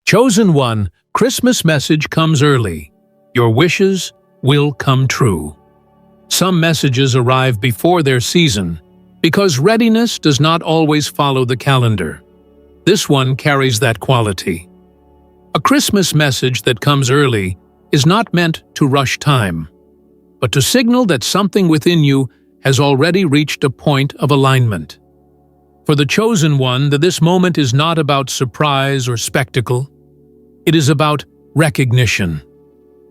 Chosen one, Christmas message comes early. Your wishes will come true. Some messages arrive before their season because readiness does not always follow the calendar. This one carries that quality. A Christmas message that comes early is not meant to rush time, but to signal that something within you has already reached a point of alignment. For the chosen one, this moment is not about surprise or spectacle. It is about recognition.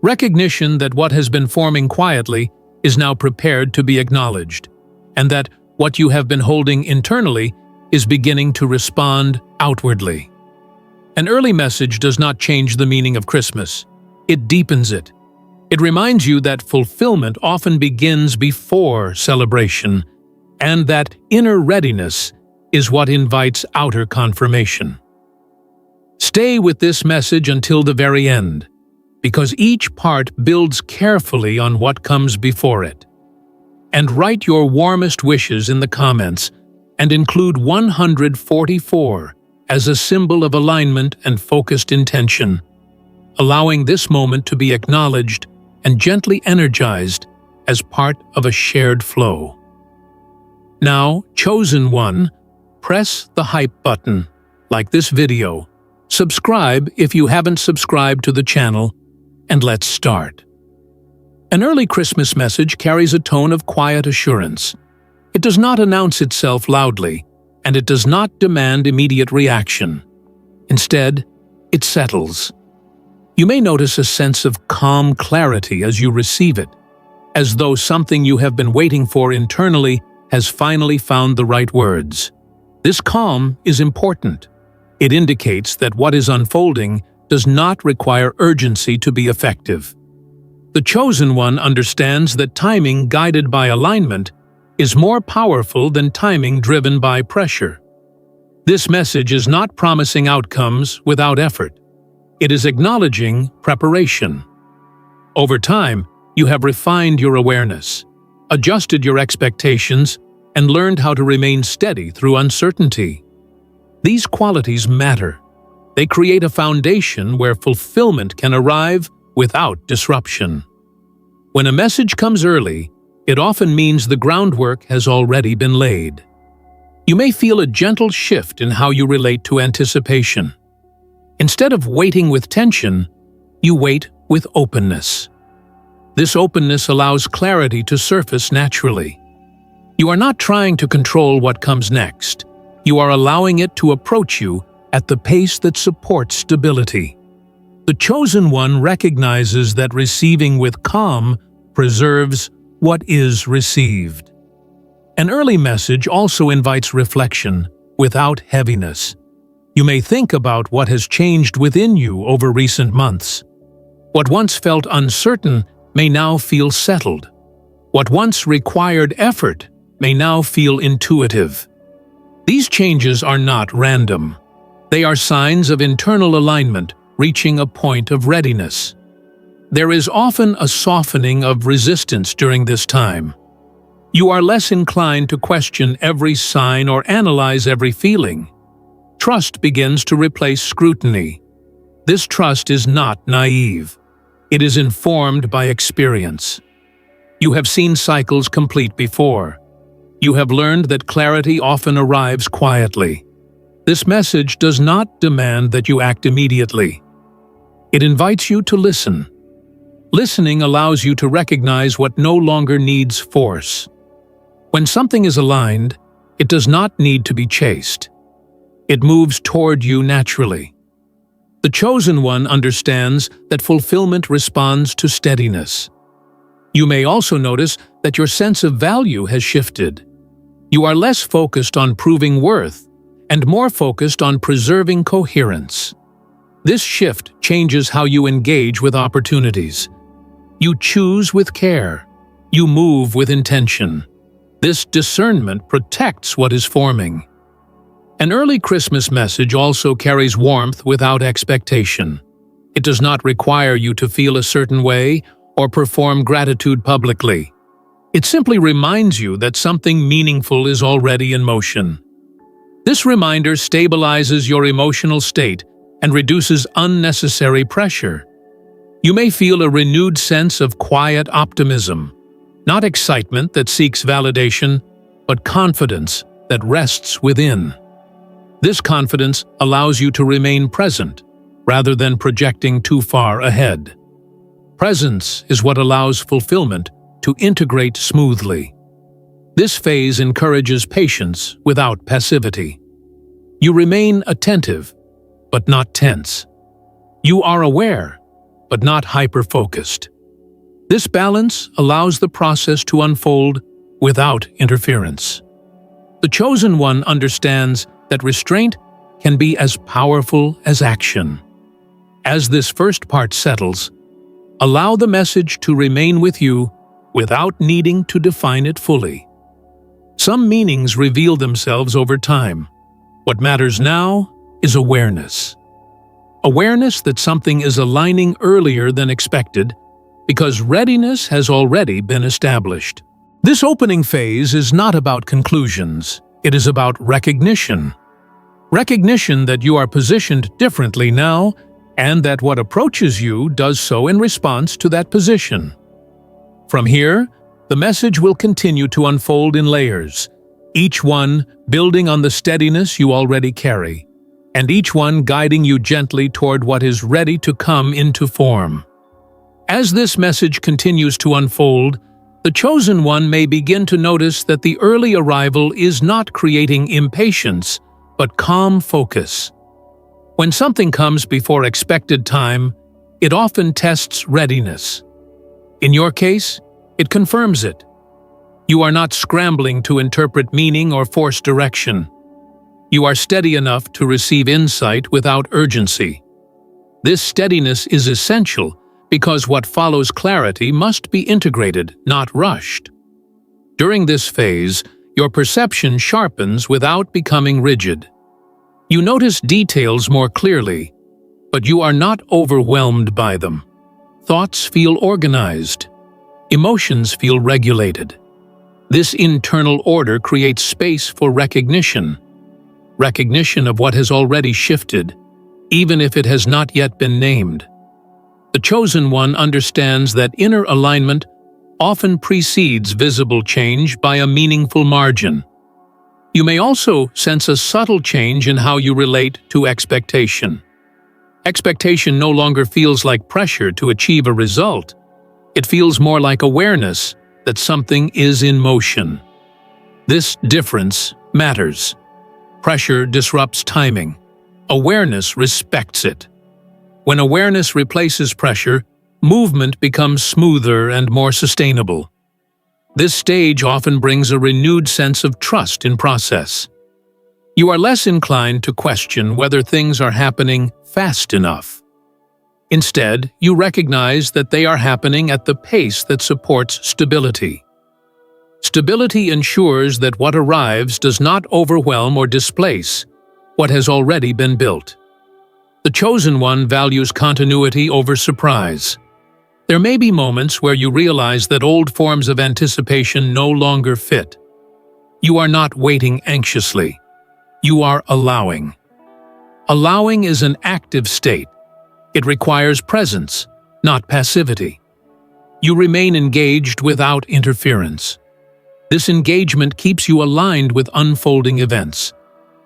Recognition that what has been forming quietly is now prepared to be acknowledged, and that what you have been holding internally is beginning to respond outwardly. An early message does not change the meaning of Christmas. It deepens it. It reminds you that fulfillment often begins before celebration, and that inner readiness is what invites outer confirmation. Stay with this message until the very end, because each part builds carefully on what comes before it. And write your warmest wishes in the comments and include 144 as a symbol of alignment and focused intention, allowing this moment to be acknowledged and gently energized as part of a shared flow. Now, chosen one, press the hype button, like this video. Subscribe if you haven't subscribed to the channel, and let's start. An early Christmas message carries a tone of quiet assurance. It does not announce itself loudly, and it does not demand immediate reaction. Instead, it settles. You may notice a sense of calm clarity as you receive it, as though something you have been waiting for internally has finally found the right words. This calm is important. It indicates that what is unfolding does not require urgency to be effective. The chosen one understands that timing guided by alignment is more powerful than timing driven by pressure. This message is not promising outcomes without effort. It is acknowledging preparation. Over time, you have refined your awareness, adjusted your expectations, and learned how to remain steady through uncertainty. These qualities matter. They create a foundation where fulfillment can arrive without disruption. When a message comes early, it often means the groundwork has already been laid. You may feel a gentle shift in how you relate to anticipation. Instead of waiting with tension, you wait with openness. This openness allows clarity to surface naturally. You are not trying to control what comes next. You are allowing it to approach you at the pace that supports stability. The chosen one recognizes that receiving with calm preserves what is received. An early message also invites reflection without heaviness. You may think about what has changed within you over recent months. What once felt uncertain may now feel settled. What once required effort may now feel intuitive. These changes are not random. They are signs of internal alignment reaching a point of readiness. There is often a softening of resistance during this time. You are less inclined to question every sign or analyze every feeling. Trust begins to replace scrutiny. This trust is not naive. It is informed by experience. You have seen cycles complete before. You have learned that clarity often arrives quietly. This message does not demand that you act immediately. It invites you to listen. Listening allows you to recognize what no longer needs force. When something is aligned, it does not need to be chased. It moves toward you naturally. The chosen one understands that fulfillment responds to steadiness. You may also notice that your sense of value has shifted. You are less focused on proving worth and more focused on preserving coherence. This shift changes how you engage with opportunities. You choose with care. You move with intention. This discernment protects what is forming. An early Christmas message also carries warmth without expectation. It does not require you to feel a certain way or perform gratitude publicly. It simply reminds you that something meaningful is already in motion. This reminder stabilizes your emotional state and reduces unnecessary pressure. You may feel a renewed sense of quiet optimism, not excitement that seeks validation, but confidence that rests within. This confidence allows you to remain present rather than projecting too far ahead. Presence is what allows fulfillment to integrate smoothly. This phase encourages patience without passivity. You remain attentive, but not tense. You are aware, but not hyper-focused. This balance allows the process to unfold without interference. The chosen one understands that restraint can be as powerful as action. As this first part settles, allow the message to remain with you without needing to define it fully. Some meanings reveal themselves over time. What matters now is awareness. Awareness that something is aligning earlier than expected because readiness has already been established. This opening phase is not about conclusions. It is about recognition. Recognition that you are positioned differently now and that what approaches you does so in response to that position. From here, the message will continue to unfold in layers, each one building on the steadiness you already carry, and each one guiding you gently toward what is ready to come into form. As this message continues to unfold, the chosen one may begin to notice that the early arrival is not creating impatience, but calm focus. When something comes before expected time, it often tests readiness. In your case, it confirms it. You are not scrambling to interpret meaning or force direction. You are steady enough to receive insight without urgency. This steadiness is essential because what follows clarity must be integrated, not rushed. During this phase, your perception sharpens without becoming rigid. You notice details more clearly, but you are not overwhelmed by them. Thoughts feel organized. Emotions feel regulated. This internal order creates space for recognition of what has already shifted, even if it has not yet been named. The chosen one understands that inner alignment often precedes visible change by a meaningful margin. You may also sense a subtle change in how you relate to expectation. Expectation no longer feels like pressure to achieve a result. It feels more like awareness that something is in motion. This difference matters. Pressure disrupts timing. Awareness respects it. When awareness replaces pressure, movement becomes smoother and more sustainable. This stage often brings a renewed sense of trust in process. You are less inclined to question whether things are happening fast enough. Instead, you recognize that they are happening at the pace that supports stability. Stability ensures that what arrives does not overwhelm or displace what has already been built. The chosen one values continuity over surprise. There may be moments where you realize that old forms of anticipation no longer fit. You are not waiting anxiously. You are allowing. Allowing is an active state. It requires presence, not passivity. You remain engaged without interference. This engagement keeps you aligned with unfolding events.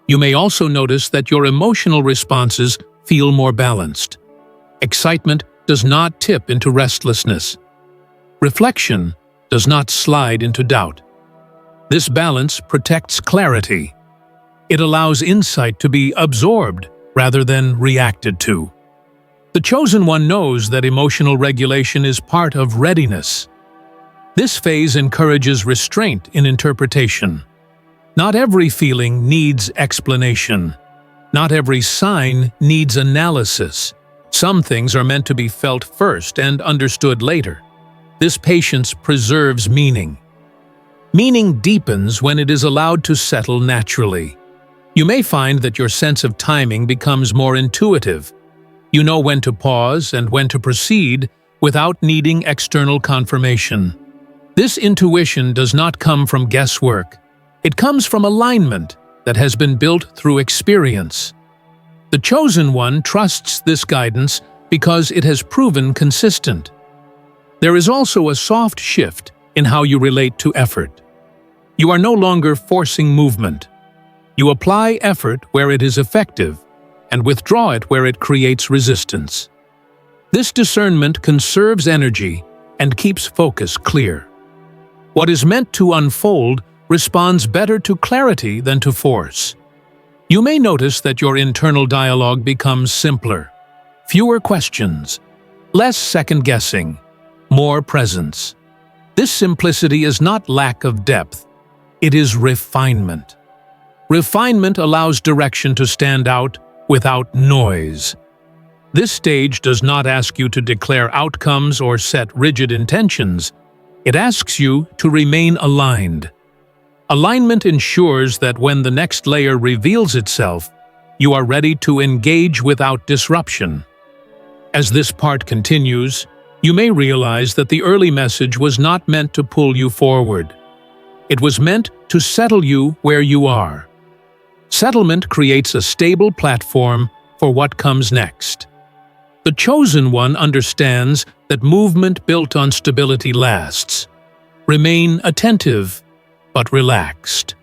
You may also notice that your emotional responses feel more balanced. Excitement does not tip into restlessness. Reflection does not slide into doubt. This balance protects clarity. It allows insight to be absorbed rather than reacted to. The chosen one knows that emotional regulation is part of readiness. This phase encourages restraint in interpretation. Not every feeling needs explanation. Not every sign needs analysis. Some things are meant to be felt first and understood later. This patience preserves meaning. Meaning deepens when it is allowed to settle naturally. You may find that your sense of timing becomes more intuitive. You know when to pause and when to proceed without needing external confirmation. This intuition does not come from guesswork. It comes from alignment that has been built through experience. The Chosen One trusts this guidance because it has proven consistent. There is also a soft shift in how you relate to effort. You are no longer forcing movement. You apply effort where it is effective and withdraw it where it creates resistance. This discernment conserves energy and keeps focus clear. What is meant to unfold responds better to clarity than to force. You may notice that your internal dialogue becomes simpler. Fewer questions, less second-guessing, more presence. This simplicity is not lack of depth, it is refinement. Refinement allows direction to stand out without noise. This stage does not ask you to declare outcomes or set rigid intentions. It asks you to remain aligned. Alignment ensures that when the next layer reveals itself, you are ready to engage without disruption. As this part continues, you may realize that the early message was not meant to pull you forward. It was meant to settle you where you are. Settlement creates a stable platform for what comes next. The Chosen One understands that movement built on stability lasts. Remain attentive, but relaxed.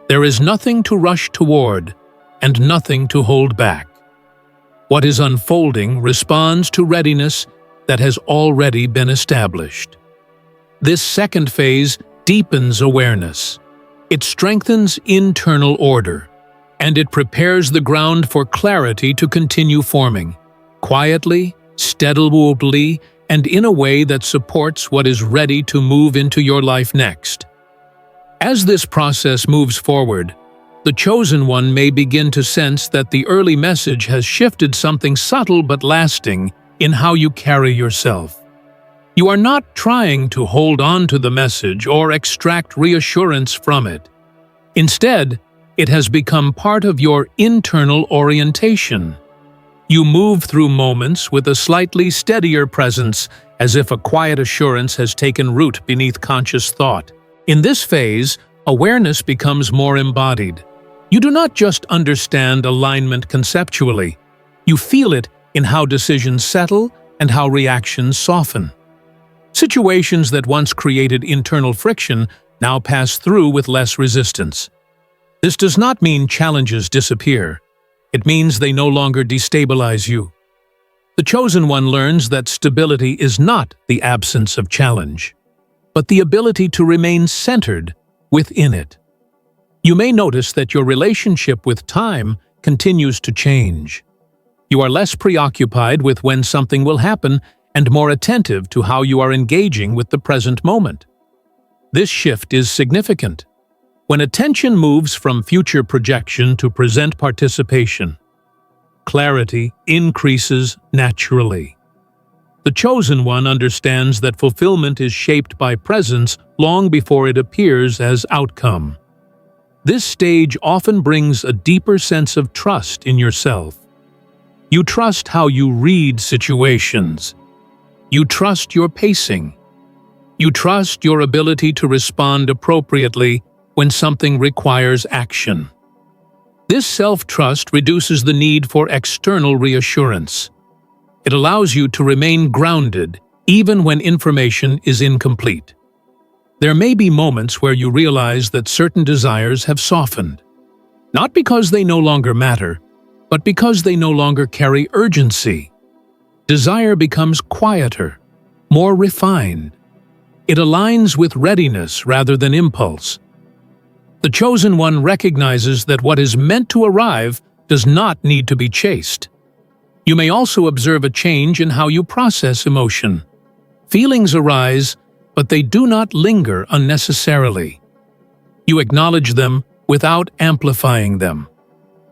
There is nothing to rush toward, and nothing to hold back. What is unfolding responds to readiness that has already been established. This second phase deepens awareness. It strengthens internal order, and it prepares the ground for clarity to continue forming, quietly, steadily, and in a way that supports what is ready to move into your life next. As this process moves forward, the Chosen One may begin to sense that the early message has shifted something subtle but lasting in how you carry yourself. You are not trying to hold on to the message or extract reassurance from it. Instead, it has become part of your internal orientation. You move through moments with a slightly steadier presence, as if a quiet assurance has taken root beneath conscious thought. In this phase, awareness becomes more embodied. You do not just understand alignment conceptually. You feel it in how decisions settle and how reactions soften. Situations that once created internal friction now pass through with less resistance. This does not mean challenges disappear. It means they no longer destabilize you. The Chosen One learns that stability is not the absence of challenge, but the ability to remain centered within it. You may notice that your relationship with time continues to change. You are less preoccupied with when something will happen and more attentive to how you are engaging with the present moment. This shift is significant. When attention moves from future projection to present participation, clarity increases naturally. The Chosen One understands that fulfillment is shaped by presence long before it appears as outcome. This stage often brings a deeper sense of trust in yourself. You trust how you read situations. You trust your pacing. You trust your ability to respond appropriately when something requires action. This self-trust reduces the need for external reassurance. It allows you to remain grounded even when information is incomplete. There may be moments where you realize that certain desires have softened, not because they no longer matter, but because they no longer carry urgency. Desire becomes quieter, more refined. It aligns with readiness rather than impulse. The Chosen One recognizes that what is meant to arrive does not need to be chased. You may also observe a change in how you process emotion. Feelings arise, but they do not linger unnecessarily. You acknowledge them without amplifying them.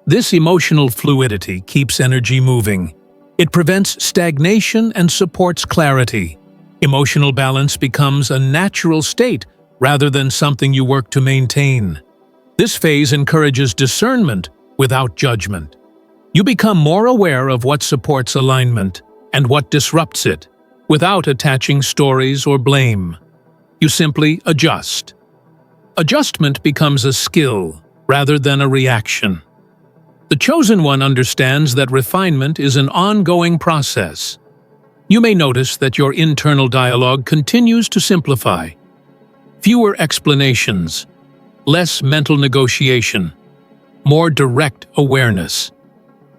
This emotional fluidity keeps energy moving. It prevents stagnation and supports clarity. Emotional balance becomes a natural state rather than something you work to maintain. This phase encourages discernment without judgment. You become more aware of what supports alignment and what disrupts it, without attaching stories or blame. You simply adjust. Adjustment becomes a skill rather than a reaction. The chosen one understands that refinement is an ongoing process. You may notice that your internal dialogue continues to simplify. Fewer explanations, less mental negotiation, more direct awareness.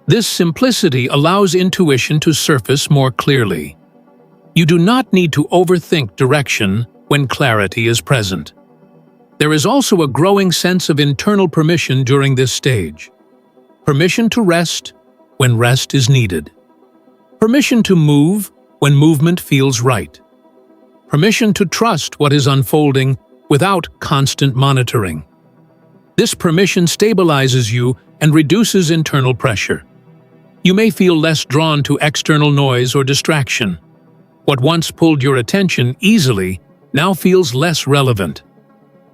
This simplicity allows intuition to surface more clearly. You do not need to overthink direction when clarity is present. There is also a growing sense of internal permission during this stage. Permission to rest when rest is needed. Permission to move when movement feels right. Permission to trust what is unfolding without constant monitoring. This permission stabilizes you and reduces internal pressure. You may feel less drawn to external noise or distraction. What once pulled your attention easily now feels less relevant.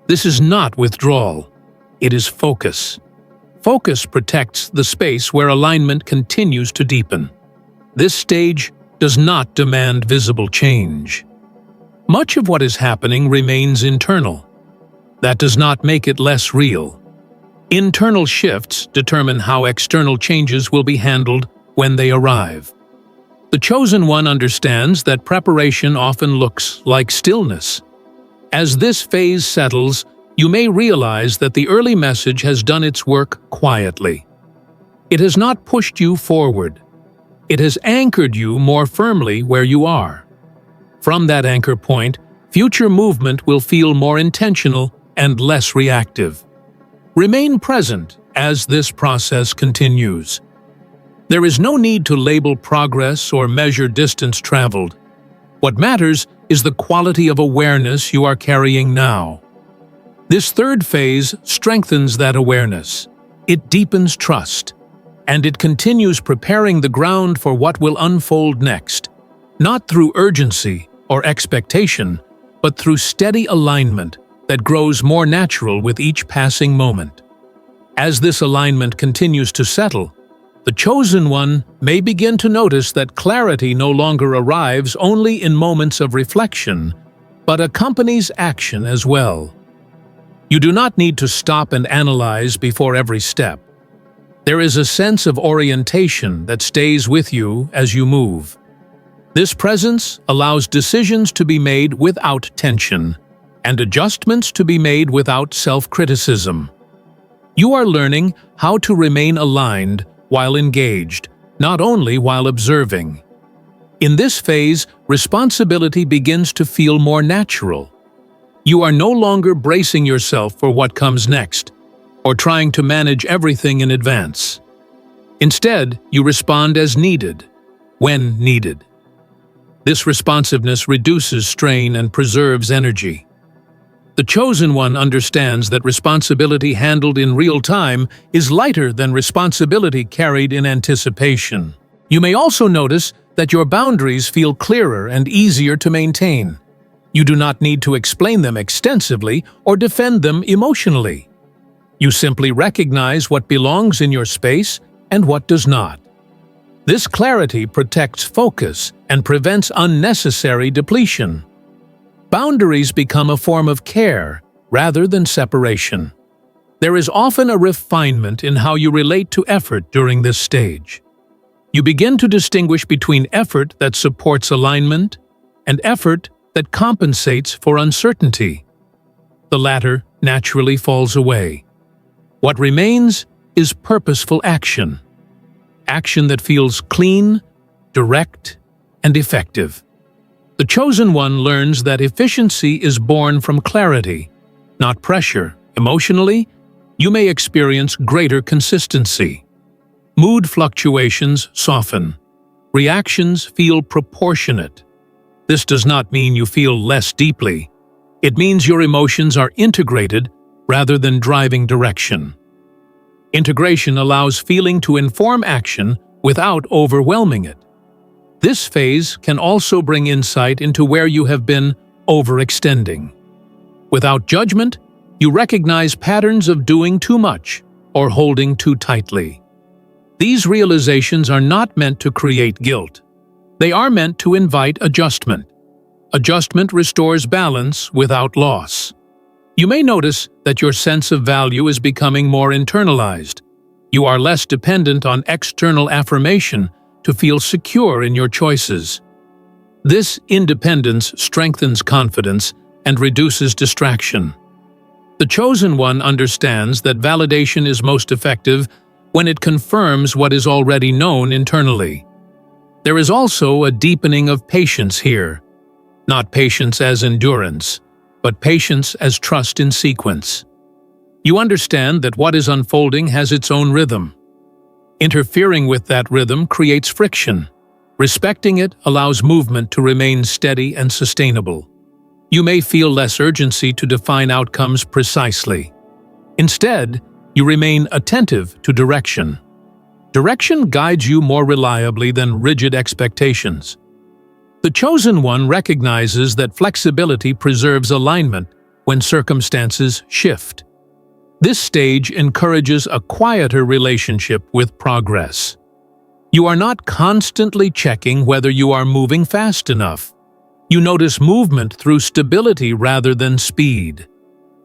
This is not withdrawal. It is focus. Focus protects the space where alignment continues to deepen. This stage does not demand visible change. Much of what is happening remains internal. That does not make it less real. Internal shifts determine how external changes will be handled when they arrive. The chosen one understands that preparation often looks like stillness. As this phase settles, you may realize that the early message has done its work quietly. It has not pushed you forward. It has anchored you more firmly where you are. From that anchor point, future movement will feel more intentional and less reactive. Remain present as this process continues. There is no need to label progress or measure distance traveled. What matters is the quality of awareness you are carrying now. This third phase strengthens that awareness. It deepens trust, and it continues preparing the ground for what will unfold next, not through urgency or expectation, but through steady alignment that grows more natural with each passing moment. As this alignment continues to settle, the chosen one may begin to notice that clarity no longer arrives only in moments of reflection, but accompanies action as well. You do not need to stop and analyze before every step. There is a sense of orientation that stays with you as you move. This presence allows decisions to be made without tension, and adjustments to be made without self-criticism. You are learning how to remain aligned while engaged, not only while observing. In this phase, responsibility begins to feel more natural. You are no longer bracing yourself for what comes next, or trying to manage everything in advance. Instead, you respond as needed, when needed. This responsiveness reduces strain and preserves energy. The chosen one understands that responsibility handled in real time is lighter than responsibility carried in anticipation. You may also notice that your boundaries feel clearer and easier to maintain. You do not need to explain them extensively or defend them emotionally. You simply recognize what belongs in your space and what does not. This clarity protects focus and prevents unnecessary depletion. Boundaries become a form of care rather than separation. There is often a refinement in how you relate to effort during this stage. You begin to distinguish between effort that supports alignment and effort that compensates for uncertainty. The latter naturally falls away. What remains is purposeful action. Action that feels clean, direct, and effective. The chosen one learns that efficiency is born from clarity, not pressure. Emotionally, you may experience greater consistency. Mood fluctuations soften. Reactions feel proportionate. This does not mean you feel less deeply. It means your emotions are integrated rather than driving direction. Integration allows feeling to inform action without overwhelming it. This phase can also bring insight into where you have been overextending. Without judgment, you recognize patterns of doing too much or holding too tightly. These realizations are not meant to create guilt. They are meant to invite adjustment. Adjustment restores balance without loss. You may notice that your sense of value is becoming more internalized. You are less dependent on external affirmation to feel secure in your choices. This independence strengthens confidence and reduces distraction. The chosen one understands that validation is most effective when it confirms what is already known internally. There is also a deepening of patience here, not patience as endurance, but patience as trust in sequence. You understand that what is unfolding has its own rhythm. Interfering with that rhythm creates friction. Respecting it allows movement to remain steady and sustainable. You may feel less urgency to define outcomes precisely. Instead, you remain attentive to direction. Direction guides you more reliably than rigid expectations. The chosen one recognizes that flexibility preserves alignment when circumstances shift. This stage encourages a quieter relationship with progress. You are not constantly checking whether you are moving fast enough. You notice movement through stability rather than speed.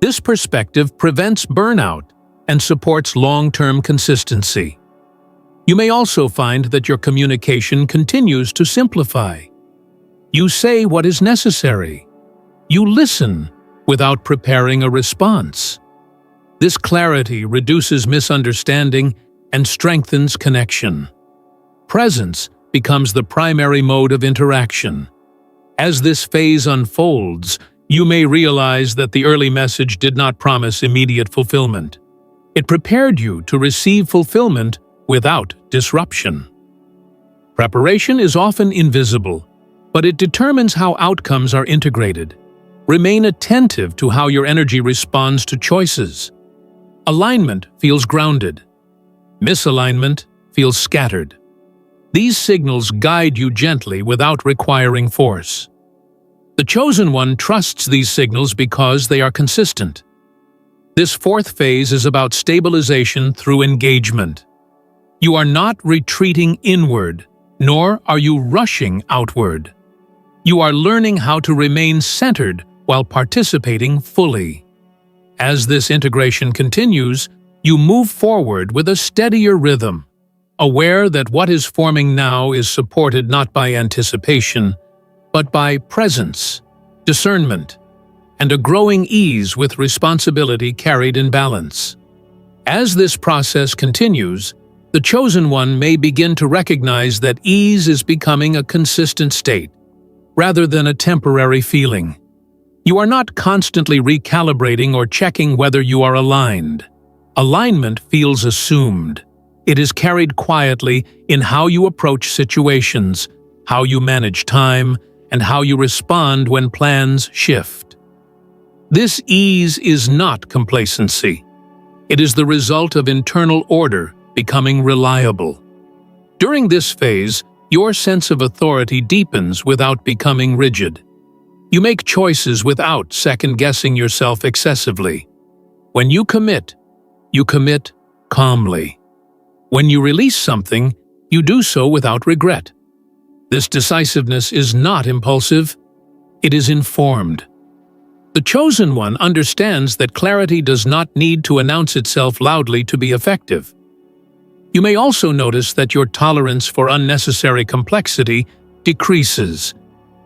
This perspective prevents burnout and supports long-term consistency. You may also find that your communication continues to simplify. You say what is necessary. You listen without preparing a response. This clarity reduces misunderstanding and strengthens connection. Presence becomes the primary mode of interaction. As this phase unfolds, you may realize that the early message did not promise immediate fulfillment. It prepared you to receive fulfillment without disruption. Preparation is often invisible, but it determines how outcomes are integrated. Remain attentive to how your energy responds to choices. Alignment feels grounded. Misalignment feels scattered. These signals guide you gently without requiring force. The chosen one trusts these signals because they are consistent. This fourth phase is about stabilization through engagement. You are not retreating inward, nor are you rushing outward. You are learning how to remain centered while participating fully. As this integration continues, you move forward with a steadier rhythm, aware that what is forming now is supported not by anticipation, but by presence, discernment, and a growing ease with responsibility carried in balance. As this process continues, the chosen one may begin to recognize that ease is becoming a consistent state, rather than a temporary feeling. You are not constantly recalibrating or checking whether you are aligned. Alignment feels assumed. It is carried quietly in how you approach situations, how you manage time, and how you respond when plans shift. This ease is not complacency. It is the result of internal order becoming reliable. During this phase, your sense of authority deepens without becoming rigid. You make choices without second-guessing yourself excessively. When you commit calmly. When you release something, you do so without regret. This decisiveness is not impulsive, it is informed. The chosen one understands that clarity does not need to announce itself loudly to be effective. You may also notice that your tolerance for unnecessary complexity decreases.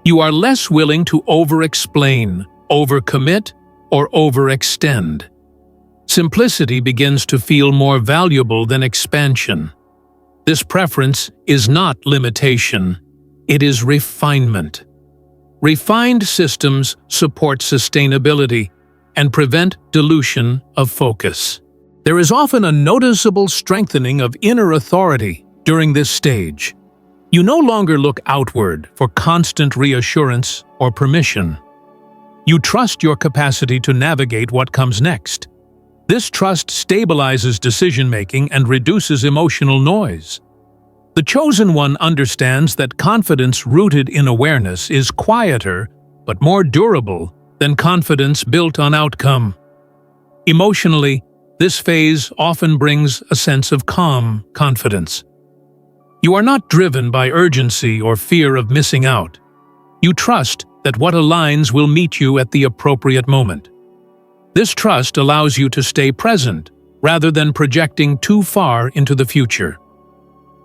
You are less willing to over-explain, over-commit, or overextend. Simplicity begins to feel more valuable than expansion. This preference is not limitation, it is refinement. Refined systems support sustainability and prevent dilution of focus. There is often a noticeable strengthening of inner authority during this stage. You no longer look outward for constant reassurance or permission. You trust your capacity to navigate what comes next. This trust stabilizes decision-making and reduces emotional noise. The chosen one understands that confidence rooted in awareness is quieter but more durable than confidence built on outcome. Emotionally, this phase often brings a sense of calm confidence. You are not driven by urgency or fear of missing out. You trust that what aligns will meet you at the appropriate moment. This trust allows you to stay present rather than projecting too far into the future.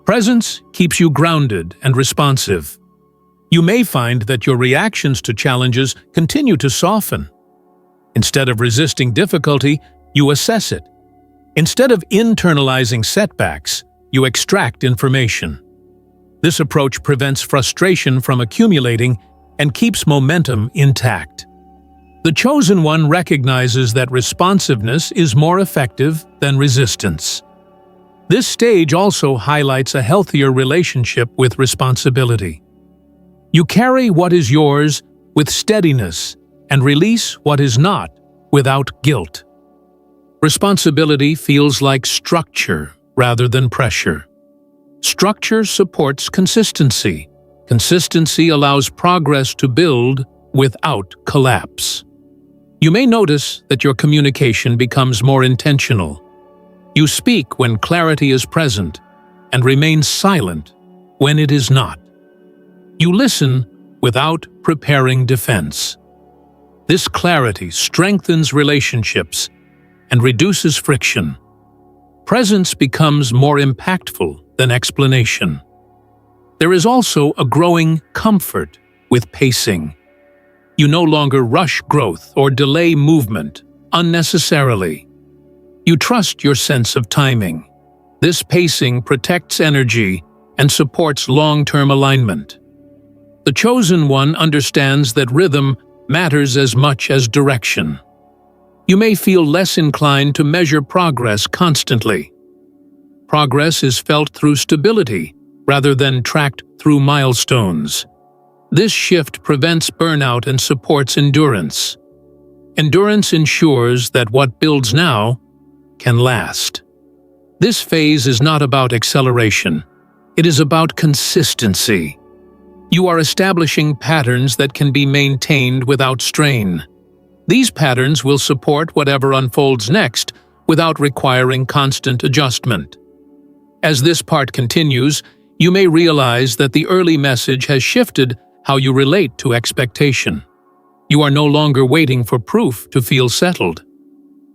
Presence keeps you grounded and responsive. You may find that your reactions to challenges continue to soften. Instead of resisting difficulty, you assess it. Instead of internalizing setbacks, you extract information. This approach prevents frustration from accumulating and keeps momentum intact. The Chosen One recognizes that responsiveness is more effective than resistance. This stage also highlights a healthier relationship with responsibility. You carry what is yours with steadiness and release what is not without guilt. Responsibility feels like structure rather than pressure. Structure supports consistency. Consistency allows progress to build without collapse. You may notice that your communication becomes more intentional. You speak when clarity is present and remain silent when it is not. You listen without preparing defense. This clarity strengthens relationships and reduces friction. Presence becomes more impactful than explanation. There is also a growing comfort with pacing. You no longer rush growth or delay movement unnecessarily. You trust your sense of timing. This pacing protects energy and supports long-term alignment. The Chosen One understands that rhythm matters as much as direction. You may feel less inclined to measure progress constantly. Progress is felt through stability rather than tracked through milestones. This shift prevents burnout and supports endurance. Endurance ensures that what builds now can last. This phase is not about acceleration. It is about consistency. You are establishing patterns that can be maintained without strain. These patterns will support whatever unfolds next without requiring constant adjustment. As this part continues, you may realize that the early message has shifted how you relate to expectation. You are no longer waiting for proof to feel settled.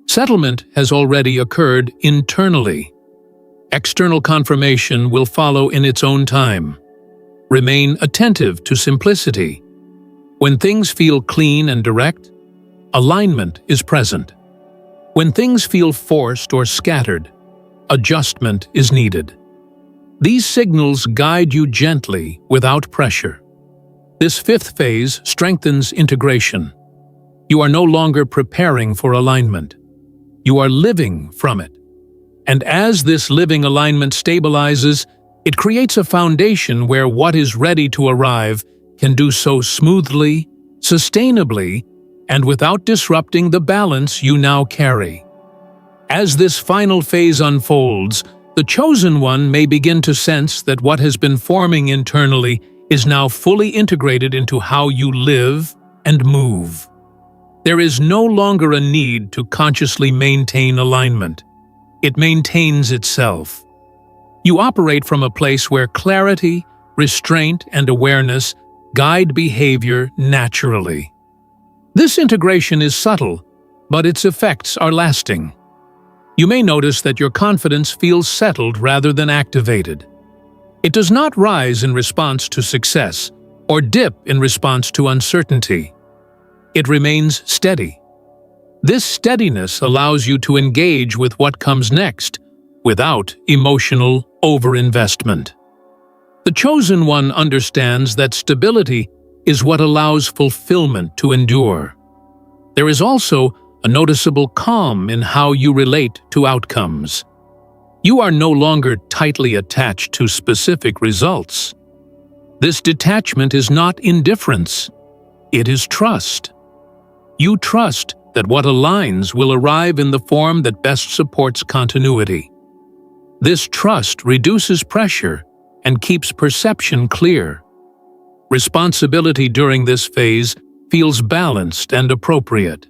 Settlement has already occurred internally. External confirmation will follow in its own time. Remain attentive to simplicity. When things feel clean and direct, alignment is present. When things feel forced or scattered, adjustment is needed. These signals guide you gently without pressure. This fifth phase strengthens integration. You are no longer preparing for alignment. You are living from it. And as this living alignment stabilizes, it creates a foundation where what is ready to arrive can do so smoothly, sustainably, and without disrupting the balance you now carry. As this final phase unfolds, the Chosen One may begin to sense that what has been forming internally is now fully integrated into how you live and move. There is no longer a need to consciously maintain alignment. It maintains itself. You operate from a place where clarity, restraint, and awareness guide behavior naturally. This integration is subtle, but its effects are lasting. You may notice that your confidence feels settled rather than activated. It does not rise in response to success or dip in response to uncertainty. It remains steady. This steadiness allows you to engage with what comes next without emotional overinvestment. The Chosen One understands that stability is what allows fulfillment to endure. There is also a noticeable calm in how you relate to outcomes. You are no longer tightly attached to specific results. This detachment is not indifference. It is trust. You trust that what aligns will arrive in the form that best supports continuity. This trust reduces pressure and keeps perception clear. Responsibility during this phase feels balanced and appropriate.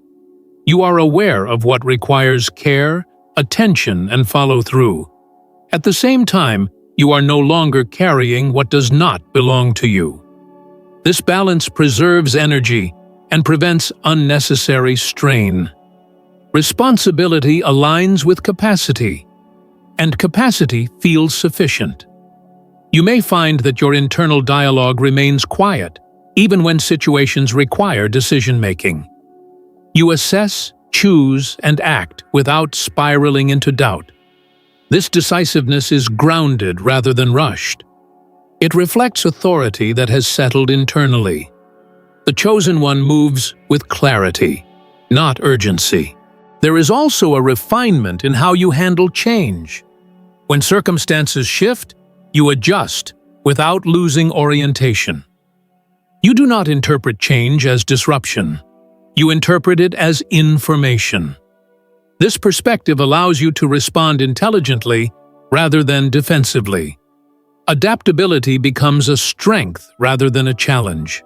You are aware of what requires care, attention, and follow-through. At the same time, you are no longer carrying what does not belong to you. This balance preserves energy and prevents unnecessary strain. Responsibility aligns with capacity, and capacity feels sufficient. You may find that your internal dialogue remains quiet, even when situations require decision-making. You assess, choose, and act without spiraling into doubt. This decisiveness is grounded rather than rushed. It reflects authority that has settled internally. The chosen one moves with clarity, not urgency. There is also a refinement in how you handle change. When circumstances shift, you adjust without losing orientation. You do not interpret change as disruption. You interpret it as information. This perspective allows you to respond intelligently rather than defensively. Adaptability becomes a strength rather than a challenge.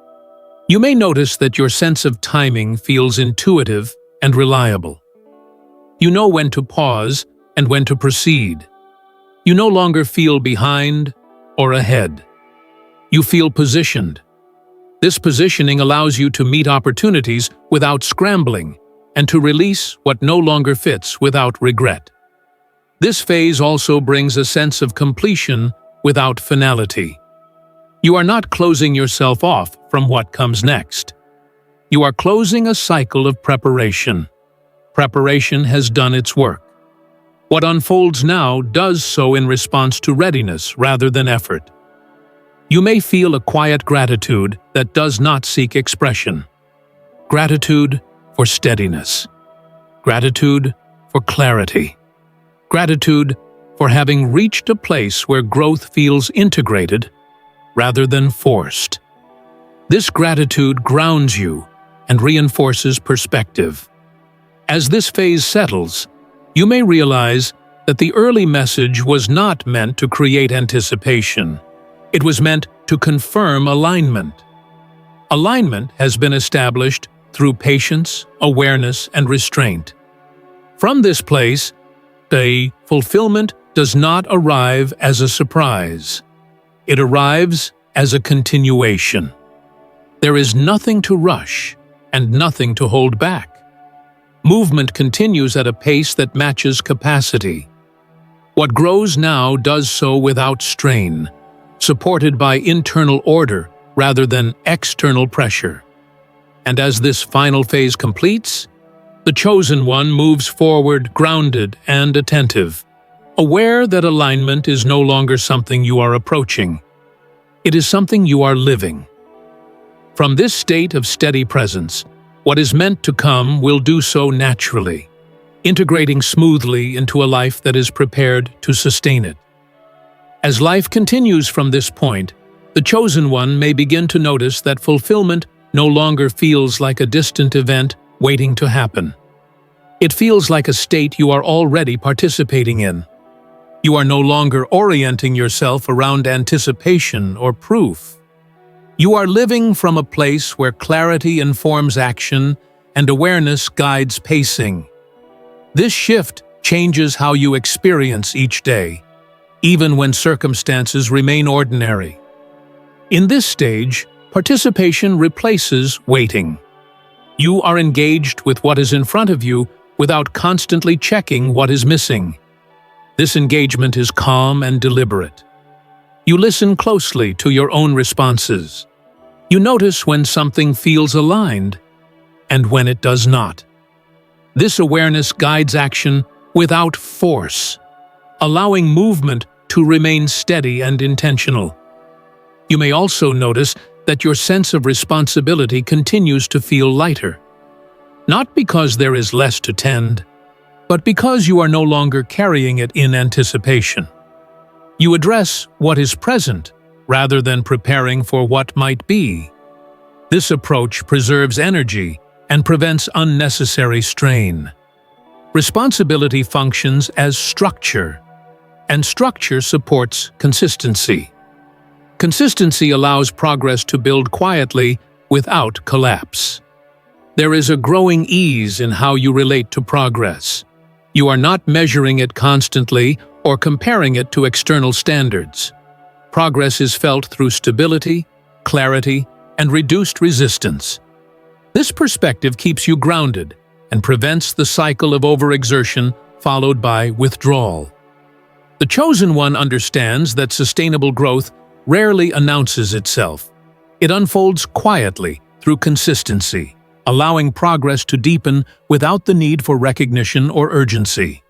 You may notice that your sense of timing feels intuitive and reliable. You know when to pause and when to proceed. You no longer feel behind or ahead. You feel positioned. This positioning allows you to meet opportunities without scrambling and to release what no longer fits without regret. This phase also brings a sense of completion without finality. You are not closing yourself off from what comes next. You are closing a cycle of preparation. Preparation has done its work. What unfolds now does so in response to readiness rather than effort. You may feel a quiet gratitude that does not seek expression. Gratitude for steadiness. Gratitude for clarity. Gratitude for having reached a place where growth feels integrated rather than forced. This gratitude grounds you and reinforces perspective. As this phase settles, you may realize that the early message was not meant to create anticipation. It was meant to confirm alignment. Alignment has been established through patience, awareness, and restraint. From this place, the fulfillment does not arrive as a surprise. It arrives as a continuation. There is nothing to rush and nothing to hold back. Movement continues at a pace that matches capacity. What grows now does so without strain, supported by internal order rather than external pressure. And as this final phase completes, the chosen one moves forward grounded and attentive, aware that alignment is no longer something you are approaching. It is something you are living. From this state of steady presence, what is meant to come will do so naturally, integrating smoothly into a life that is prepared to sustain it. As life continues from this point, the chosen one may begin to notice that fulfillment no longer feels like a distant event waiting to happen. It feels like a state you are already participating in. You are no longer orienting yourself around anticipation or proof. You are living from a place where clarity informs action and awareness guides pacing. This shift changes how you experience each day, even when circumstances remain ordinary. In this stage, participation replaces waiting. You are engaged with what is in front of you without constantly checking what is missing. This engagement is calm and deliberate. You listen closely to your own responses. You notice when something feels aligned and when it does not. This awareness guides action without force, allowing movement to remain steady and intentional. You may also notice that your sense of responsibility continues to feel lighter, not because there is less to tend, but because you are no longer carrying it in anticipation. You address what is present rather than preparing for what might be. This approach preserves energy and prevents unnecessary strain. Responsibility functions as structure, and structure supports consistency. Consistency allows progress to build quietly without collapse. There is a growing ease in how you relate to progress. You are not measuring it constantly or comparing it to external standards. Progress is felt through stability, clarity, and reduced resistance. This perspective keeps you grounded and prevents the cycle of overexertion followed by withdrawal. The Chosen One understands that sustainable growth rarely announces itself. It unfolds quietly through consistency, allowing progress to deepen without the need for recognition or urgency.